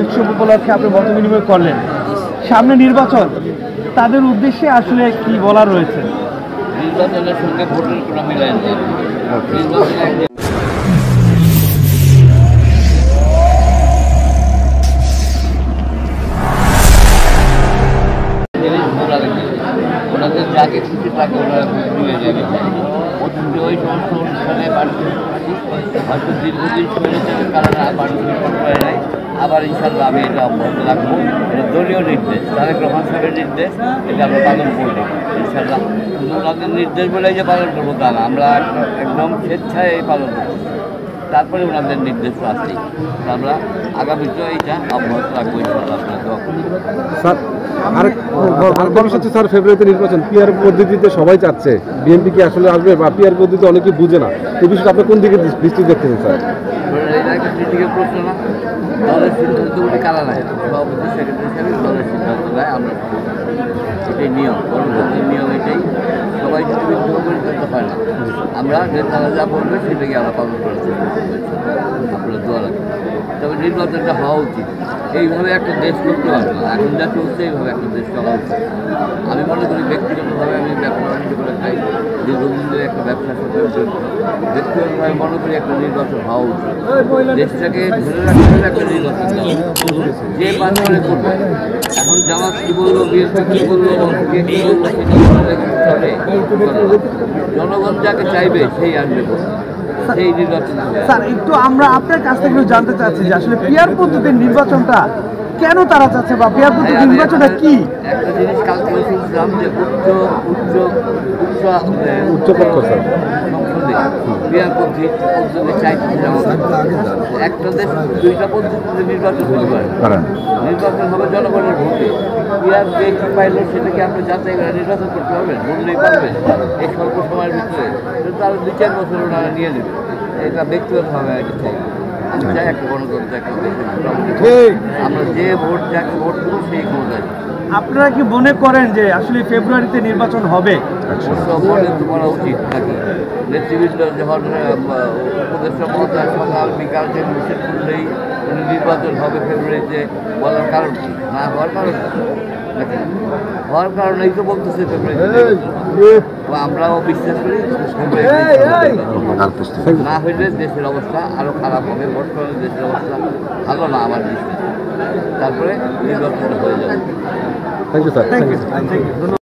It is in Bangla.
উৎসব উপলক্ষে আপনি মত বিনিময় করলেন, সামনে নির্বাচন, তাদের উদ্দেশ্যে আসলে কি বলার রয়েছে? নির্বাচনের সঙ্গে ভোটের কোনো মিলাই নেই। ওনাদের যাকে খুশি তাকে ওনারা দিয়ে যাবে। অতীতে ওই সমস্ত অনুষ্ঠানে হয়তো দীর্ঘদিন স্বৈরাচারের কারণে পার্টিসিপেট করে নাই। আবার ইনশাল্লাহ আমি এটা অব্যাহত রাখবো। এটা দলীয় নির্দেশ, তারেক রহমান সাহেবের নির্দেশ, এটা আমরা পালন করবো ইনশাল্লাহ। শুধু ওনাদের নির্দেশ বলে যে পালন করবো তা না, আমরা একদম স্বেচ্ছায় পালন করবো। তারপরে ওনাদের নির্দেশ আসছে, আমরা আগামীতেও এইটা অব্যাহত রাখবো ইনশাল্লাহ। স্যার আরেকটা বিষয় হচ্ছে স্যার, ফেব্রুয়ারিতে নির্বাচন, পিআর পদ্ধতিতে সবাই চাচ্ছে, বিএনপি কি আসলে আসবে বা পিআর পদ্ধতি অনেকেই বুঝে না, এই বিষয়টা আপনি কোন দিকে দৃষ্টি দেখতেছেন স্যার? এটা একটা ক্রিটিক্যাল প্রশ্ন না। দলের সিদ্ধান্তগুলি কারা নেয়? সভাপতি, সেক্রেটারি সাহেব দলের সিদ্ধান্ত নেয়, আমরা এটাই নিয়ম, গণতন্ত্রের নিয়ম এটাই। সবাই যদি বিদ্রোহ করে করতে পারে না, আমরা নেতারা যা বলবে সেটাকে আমরা পালন করার চেষ্টা করবো। আপনারা দোয়া রাখবেন। তবে নির্বাচনটা হওয়া উচিত। এইভাবে একটা দেশ করতে পারবে না, এখন যা চলছে এইভাবে একটা দেশ চলা উচিত। আমি মনে করি ব্যক্তিগতভাবে আমি ব্যবসা বাণিজ্য করে খাই, দীর্ঘদিন ধরে একটা ব্যবসার সাথে জড়িত। ব্যক্তিগতভাবে মনে করি একটা নির্বাচন হওয়া উচিত। দেশটাকে ধরে রাখতে হলে একটা নির্বাচন যে পাস করে করবে। এখন জামাত কী বললো, বিএনপি কী বললো, কে কী বললো, জনগণ যাকে চাইবে সেই আসবে। সেই নির্বাচন স্যার, একটু আমরা আপনার কাছ থেকে জানতে চাচ্ছি যে আসলে পিআর পদ্ধতির নির্বাচনটা কেন তারা চাচ্ছে, বা পিআর পদ্ধতির নির্বাচনটা কি? একটা জিনিস কালকে শুনছিলাম যে উচ্চপক্ষ স্যার সংসদে পিআর পদ্ধতি চাইছে। একটা দেশ দুইটা পদ্ধতিতে নির্বাচন হতে পারে। নির্বাচন হবে জনগণের ভোটে। পিআর যে কি পাইল সেটাকে আপনি যাচাই করে নির্বাচন করতে পারবেন, বললেই পারবেন এই স্বল্প সময়ের ভিতরে। কিন্তু আরও 2-4 বছর ওনারা নিয়ে নেবে। এটা ব্যক্তিগতভাবে এটা চাই। আমি চাই একটা গণতন্ত্র, একটা দেশের আমরা যে ভোট যাকে ভোট দেবো সেই ক্ষমতায়। আপনারা কি মনে করেন যে আসলে ফেব্রুয়ারিতে নির্বাচন হবে? মনে তো করা উচিত নাকি? নেতৃবৃন্দ যখন উপদেষ্টা মহোদয় সকাল বিকাল যে মিছিল করলেই নির্বাচন হবে ফেব্রুয়ারিতে, বলার কারণ কি? না হওয়ার কারণ নাকি? হওয়ার কারণেই তো বলতেছে ফেব্রুয়ারিতে। আমরাও বিশ্বাস করি না হইলে দেশের অবস্থা আরও খারাপ হবে। বর্তমানে দেশের অবস্থা ভালো না আমার দৃষ্টিতে। তারপরে নির্বাচনটা হয়ে যাবে। Thank you sir.